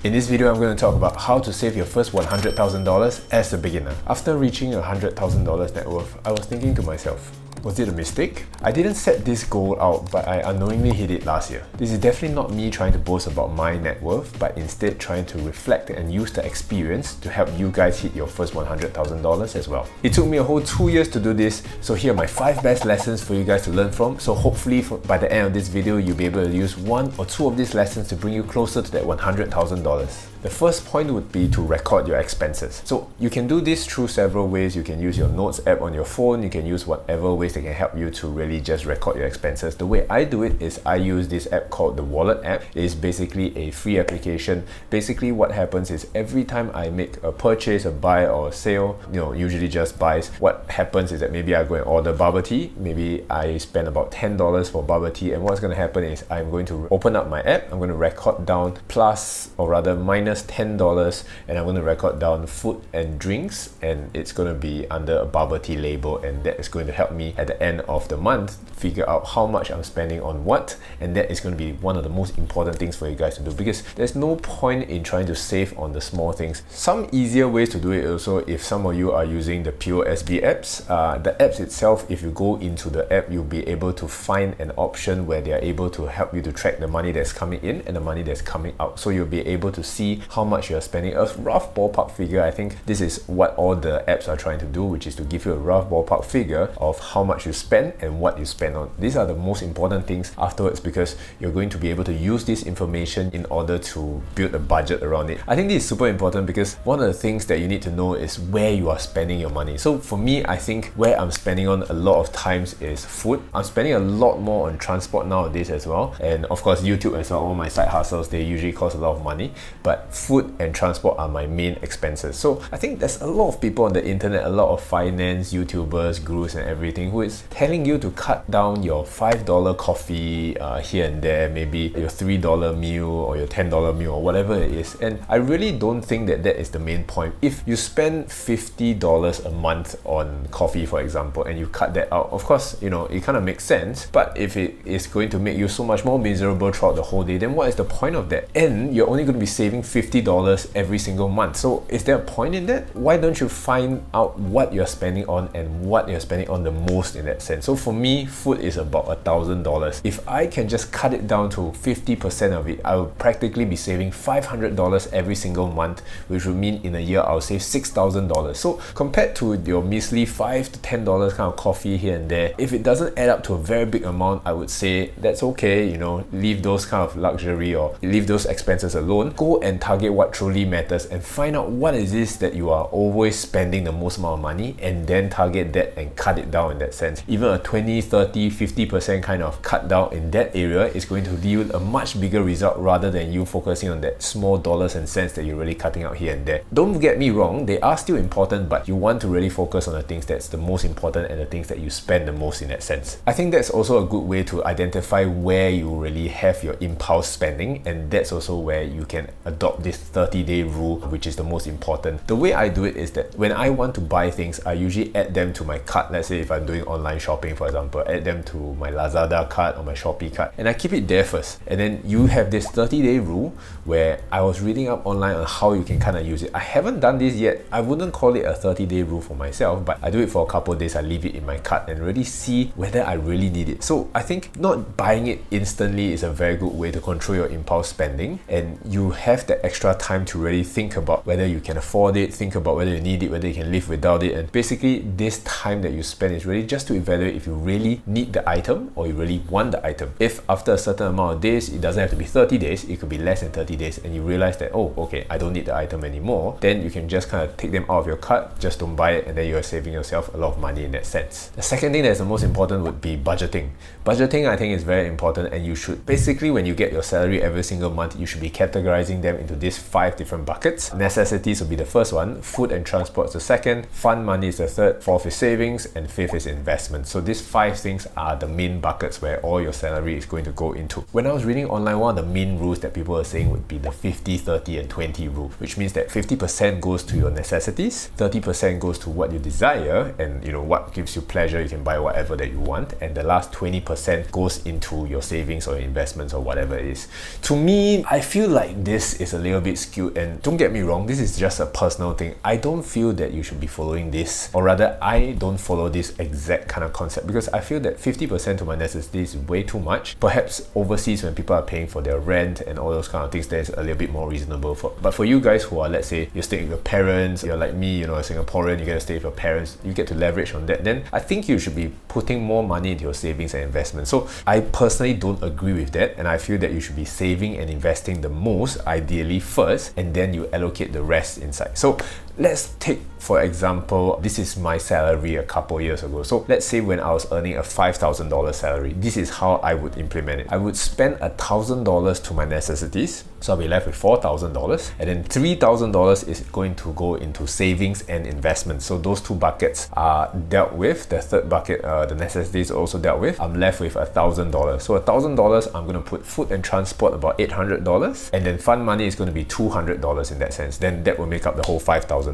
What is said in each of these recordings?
In this video, I'm going to talk about how to save your first $100,000 as a beginner. After reaching $100,000 net worth, I was thinking to myself, was it a mistake? I didn't set this goal out, but I unknowingly hit it last year. This is definitely not me trying to boast about my net worth, but instead trying to reflect and use the experience to help you guys hit your first $100,000 as well. It took me a whole 2 years to do this, so here are my 5 best lessons for you guys to learn from. So hopefully by the end of this video, you'll be able to use 1 or 2 of these lessons to bring you closer to that $100,000. The first point would be to record your expenses. So you can do this through several ways. You can use your notes app on your phone. You can use whatever ways that can help you to really just record your expenses. The way I do it is I use this app called the Wallet app. It is basically a free application. Basically what happens is every time I make a purchase, a buy or a sale, usually just buys, what happens is that maybe I go and order bubble tea. Maybe I spend about $10 for bubble tea, and what's going to happen is I'm going to open up my app. I'm going to record down plus, or rather minus $10, and I'm going to record down food and drinks, and it's going to be under a bubble tea label, and that is going to help me at the end of the month figure out how much I'm spending on what, and that is going to be one of the most important things for you guys to do, because there's no point in trying to save on the small things. Some easier ways to do it also, if some of you are using the POSB apps, the apps itself, if you go into the app, you'll be able to find an option where they are able to help you to track the money that's coming in and the money that's coming out, so you'll be able to see how much you're spending. A rough ballpark figure. I think this is what all the apps are trying to do, which is to give you a rough ballpark figure of how much you spend and what you spend on. These are the most important things afterwards, because you're going to be able to use this information in order to build a budget around it. I think this is super important because one of the things that you need to know is where you are spending your money. So for me, I think where I'm spending on a lot of times is food. I'm spending a lot more on transport nowadays as well, and of course YouTube as well. All my side hustles, they usually cost a lot of money, but food and transport are my main expenses. So I think there's a lot of people on the internet, a lot of finance YouTubers, gurus and everything, who is telling you to cut down your $5 coffee here and there, maybe your $3 meal or your $10 meal or whatever it is. And I really don't think that that is the main point. If you spend $50 a month on coffee, for example, and you cut that out, of course, it kind of makes sense. But if it is going to make you so much more miserable throughout the whole day, then what is the point of that? And you're only going to be saving $50 every single month. So is there a point in that? Why don't you find out what you're spending on and what you're spending on the most in that sense? So for me, food is about $1,000. If I can just cut it down to 50% of it, I will practically be saving $500 every single month, which would mean in a year I'll save $6,000. So compared to your measly $5 to $10 kind of coffee here and there, if it doesn't add up to a very big amount, I would say that's okay. Leave those kind of luxury or leave those expenses alone. Go and target what truly matters and find out what is this that you are always spending the most amount of money, and then target that and cut it down in that sense. Even a 20, 30, 50% kind of cut down in that area is going to yield a much bigger result rather than you focusing on that small dollars and cents that you're really cutting out here and there. Don't get me wrong, they are still important, but you want to really focus on the things that's the most important and the things that you spend the most in that sense. I think that's also a good way to identify where you really have your impulse spending, and that's also where you can adopt this 30-day rule, which is the most important. The way I do it is that when I want to buy things, I usually add them to my cart. Let's say if I'm doing online shopping, for example, add them to my Lazada cart or my Shopee cart, and I keep it there first. And then you have this 30-day rule where I was reading up online on how you can kind of use it. I haven't done this yet. I wouldn't call it a 30-day rule for myself, but I do it for a couple of days. I leave it in my cart and really see whether I really need it. So I think not buying it instantly is a very good way to control your impulse spending, and you have that extra time to really think about whether you can afford it, think about whether you need it, whether you can live without it. And basically this time that you spend is really just to evaluate if you really need the item or you really want the item. If after a certain amount of days, it doesn't have to be 30 days, it could be less than 30 days, and you realize that, oh, okay, I don't need the item anymore, then you can just kind of take them out of your cart, just don't buy it, and then you're saving yourself a lot of money in that sense. The second thing that's the most important would be budgeting. Budgeting, I think, is very important, and you should basically, when you get your salary every single month, you should be categorizing them into these 5 different buckets. Necessities will be the first one, food and transport is the second, fund money is the third, fourth is savings, and fifth is investments. So these 5 things are the main buckets where all your salary is going to go into. When I was reading online, one of the main rules that people are saying would be the 50, 30 and 20 rule, which means that 50% goes to your necessities, 30% goes to what you desire and what gives you pleasure, you can buy whatever that you want, and the last 20% goes into your savings or investments or whatever it is. To me, I feel like this is a little bit skewed, and don't get me wrong, this is just a personal thing. I don't feel that you should be following this, or rather I don't follow this exact kind of concept, because I feel that 50% to my necessities is way too much. Perhaps overseas when people are paying for their rent and all those kind of things, that's a little bit more reasonable. But for you guys who are, let's say you're staying with your parents, you're like me, a Singaporean, you get to stay with your parents, you get to leverage on that, then I think you should be putting more money into your savings and investments. So I personally don't agree with that, and I feel that you should be saving and investing the most, ideally first, and then you allocate the rest inside. So let's take, for example, this is my salary a couple years ago. So let's say when I was earning a $5,000 salary, this is how I would implement it. I would spend $1,000 to my necessities, so I'll be left with $4,000, and then $3,000 is going to go into savings and investments. So those 2 buckets are dealt with. The third bucket, the necessities, are also dealt with. I'm left with $1,000. So $1,000, I'm going to put food and transport about $800, and then fund money is going to be $200 in that sense. Then that will make up the whole $5,000.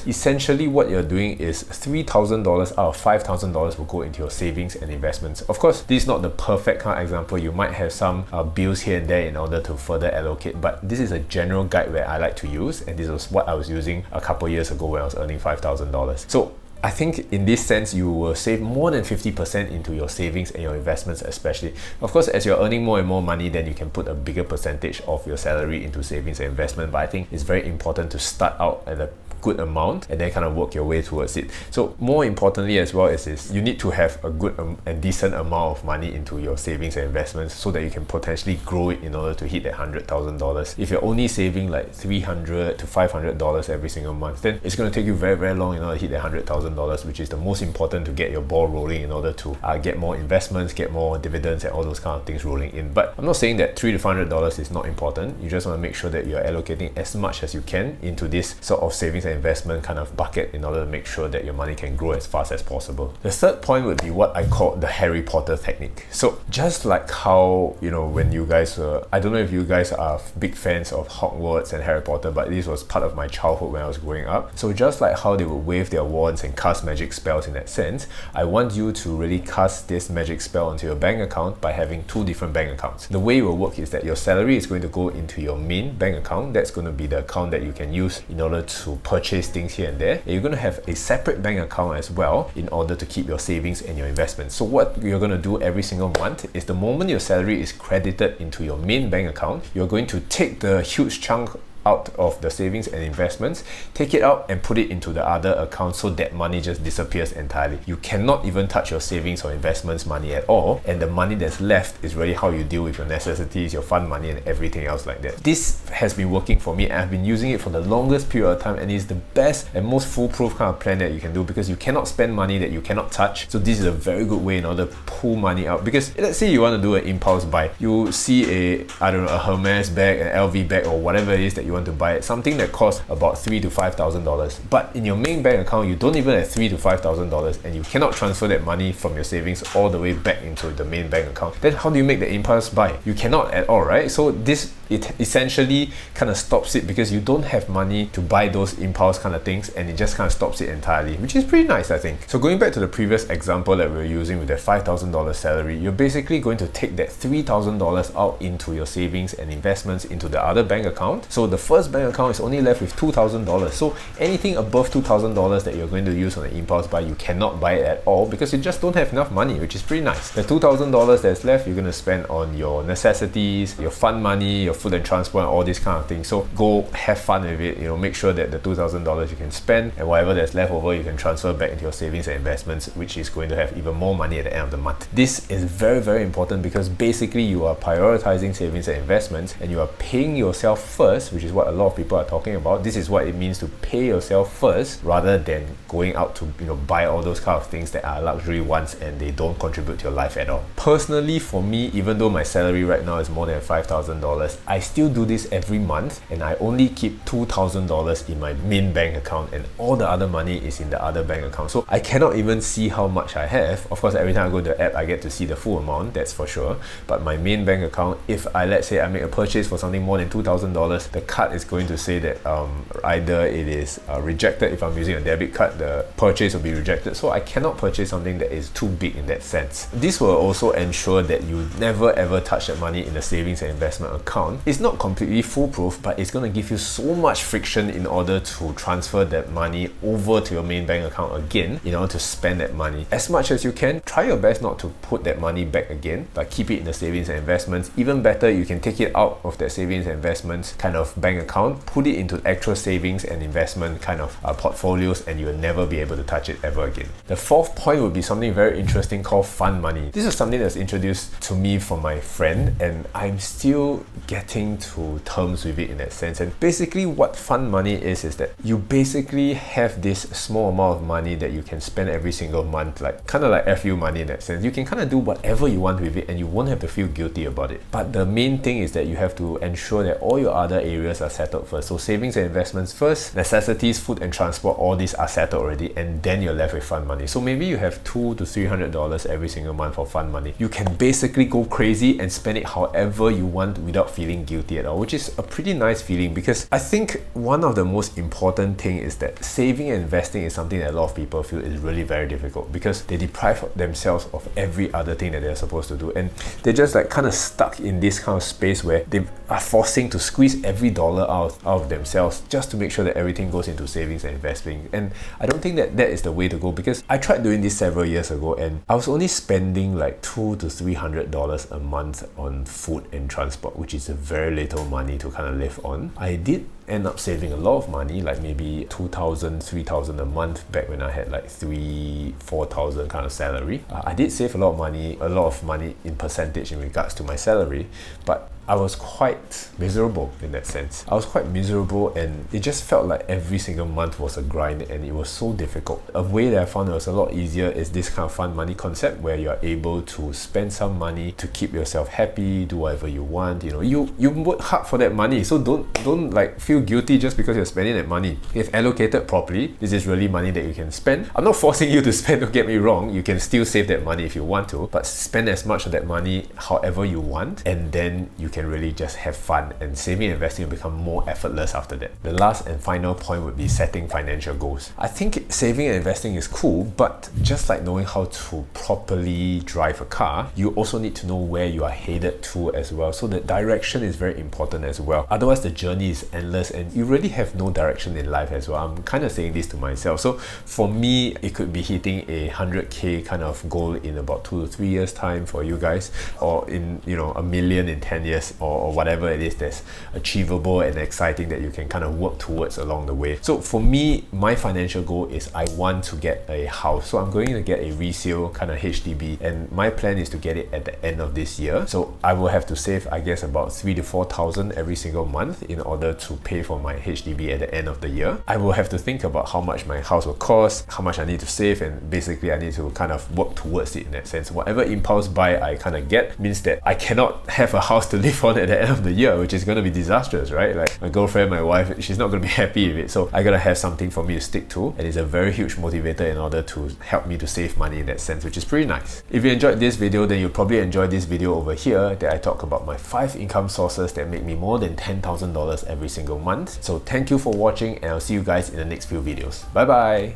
Essentially what you're doing is $3,000 out of $5,000 will go into your savings and investments. Of course, this is not the perfect kind of example. You might have some bills here and there in order to further allocate, but this is a general guide where I like to use, and this was what I was using a couple years ago when I was earning $5,000. So I think in this sense, you will save more than 50% into your savings and your investments especially. Of course, as you're earning more and more money, then you can put a bigger percentage of your salary into savings and investment. But I think it's very important to start out at a good amount and then kind of work your way towards it. So more importantly as well is you need to have a good and decent amount of money into your savings and investments so that you can potentially grow it in order to hit that $100,000. If you're only saving like $300 to $500 every single month, then it's going to take you very, very long in order to hit that $100,000, which is the most important to get your ball rolling in order to get more investments, get more dividends and all those kind of things rolling in. But I'm not saying that $300 to $500 is not important. You just want to make sure that you're allocating as much as you can into this sort of savings and investment kind of bucket in order to make sure that your money can grow as fast as possible. The third point would be what I call the Harry Potter technique. So just like how, when you guys were, I don't know if you guys are big fans of Hogwarts and Harry Potter, but this was part of my childhood when I was growing up. So just like how they would wave their wands and cast magic spells in that sense, I want you to really cast this magic spell onto your bank account by having 2 different bank accounts. The way it will work is that your salary is going to go into your main bank account. That's going to be the account that you can use in order to purchase things here and there. And you're going to have a separate bank account as well in order to keep your savings and your investments. So what you're going to do every single month is the moment your salary is credited into your main bank account, you're going to take the huge chunk out of the savings and investments, take it out and put it into the other account so that money just disappears entirely. You cannot even touch your savings or investments money at all, and the money that's left is really how you deal with your necessities, your fund money and everything else like that. This has been working for me and I've been using it for the longest period of time, and it's the best and most foolproof kind of plan that you can do because you cannot spend money that you cannot touch. So this is a very good way in order to pull money out, because let's say you want to do an impulse buy. You see a Hermes bag, an LV bag or whatever it is that you want to buy it, something that costs about $3,000 to $5,000, but in your main bank account you don't even have $3,000 to $5,000 and you cannot transfer that money from your savings all the way back into the main bank account. Then how do you make the impulse buy? You cannot at all, right? So it essentially kind of stops it because you don't have money to buy those impulse kind of things, and it just kind of stops it entirely, which is pretty nice, I think. So going back to the previous example that we were using with that $5,000 salary, you're basically going to take that $3,000 out into your savings and investments into the other bank account. So the first bank account is only left with $2,000. So anything above $2,000 that you're going to use on an impulse buy, you cannot buy it at all because you just don't have enough money, which is pretty nice. The $2,000 that's left, you're going to spend on your necessities, your fund money, your food and transport and all these kind of things. So go have fun with it, make sure that the $2,000 you can spend, and whatever that's left over you can transfer back into your savings and investments, which is going to have even more money at the end of the month. This is very, very important because basically you are prioritizing savings and investments and you are paying yourself first, which is what a lot of people are talking about. This is what it means to pay yourself first rather than going out to buy all those kind of things that are luxury ones and they don't contribute to your life at all. Personally, for me, even though my salary right now is more than $5,000, I still do this every month, and I only keep $2,000 in my main bank account, and all the other money is in the other bank account. So I cannot even see how much I have. Of course, every time I go to the app, I get to see the full amount, that's for sure. But my main bank account, if let's say I make a purchase for something more than $2,000, the card is going to say that either it is rejected. If I'm using a debit card, the purchase will be rejected. So I cannot purchase something that is too big in that sense. This will also ensure that you never ever touch that money in a savings and investment account. It's not completely foolproof, but it's going to give you so much friction in order to transfer that money over to your main bank account again in order to spend that money. As much as you can, try your best not to put that money back again, but keep it in the savings and investments. Even better, you can take it out of that savings and investments kind of bank account, put it into actual savings and investment kind of portfolios, and you'll never be able to touch it ever again. The fourth point would be something very interesting called fund money. This is something that's introduced to me from my friend, and I'm still getting to terms with it in that sense. And basically what fund money is that you basically have this small amount of money that you can spend every single month, like kind of like FU money in that sense. You can kind of do whatever you want with it and you won't have to feel guilty about it. But the main thing is that you have to ensure that all your other areas are settled first. So savings and investments first, necessities, food and transport, all these are settled already, and then you're left with fund money. So maybe you have $200 to $300 every single month for fund money. You can basically go crazy and spend it however you want without feeling guilty at all, which is a pretty nice feeling, because I think one of the most important thing is that saving and investing is something that a lot of people feel is really very difficult, because they deprive themselves of every other thing that they're supposed to do, and they're just like kind of stuck in this kind of space where they are forcing to squeeze every dollar out of themselves just to make sure that everything goes into savings and investing. And I don't think that is the way to go, because I tried doing this several years ago and I was only spending like $200 to $300 a month on food and transport, which is a very little money to kind of live on. I did end up saving a lot of money, like maybe $2,000, $3,000 a month back when I had like $4,000 kind of salary. I did save a lot of money in percentage in regards to my salary, but I was quite miserable in that sense. I was quite miserable, and it just felt like every single month was a grind, and it was so difficult. A way that I found it was a lot easier is this kind of fund money concept, where you're able to spend some money to keep yourself happy, do whatever you want. You know, you work hard for that money, so don't like feel guilty just because you're spending that money. If allocated properly, this is really money that you can spend. I'm not forcing you to spend, don't get me wrong. You can still save that money if you want to, but spend as much of that money however you want, and then you can really just have fun, and saving and investing will become more effortless after that. The last and final point would be setting financial goals. I think saving and investing is cool, but just like knowing how to properly drive a car, you also need to know where you are headed to as well. So the direction is very important as well. Otherwise, the journey is endless and you really have no direction in life as well. I'm kind of saying this to myself. So for me, it could be hitting a 100k kind of goal in about 2 to 3 years time for you guys, or in, you know, 1 million in 10 years, or whatever it is that's achievable and exciting that you can kind of work towards along the way. So for me, my financial goal is I want to get a house. So I'm going to get a resale kind of HDB, and my plan is to get it at the end of this year. So I will have to save, I guess, about 3,000 to 4,000 every single month in order to pay for my HDB at the end of the year. I will have to think about how much my house will cost, how much I need to save, and basically I need to kind of work towards it in that sense. Whatever impulse buy I kind of get means that I cannot have a house to live on at the end of the year, which is going to be disastrous, right? Like my girlfriend, my wife, she's not going to be happy with it. So I gotta have something for me to stick to, and it's a very huge motivator in order to help me to save money in that sense, which is pretty nice. If you enjoyed this video, then you'll probably enjoy this video over here that I talk about my 5 income sources that make me more than $10,000 every single month. So thank you for watching, and I'll see you guys in the next few videos. Bye bye!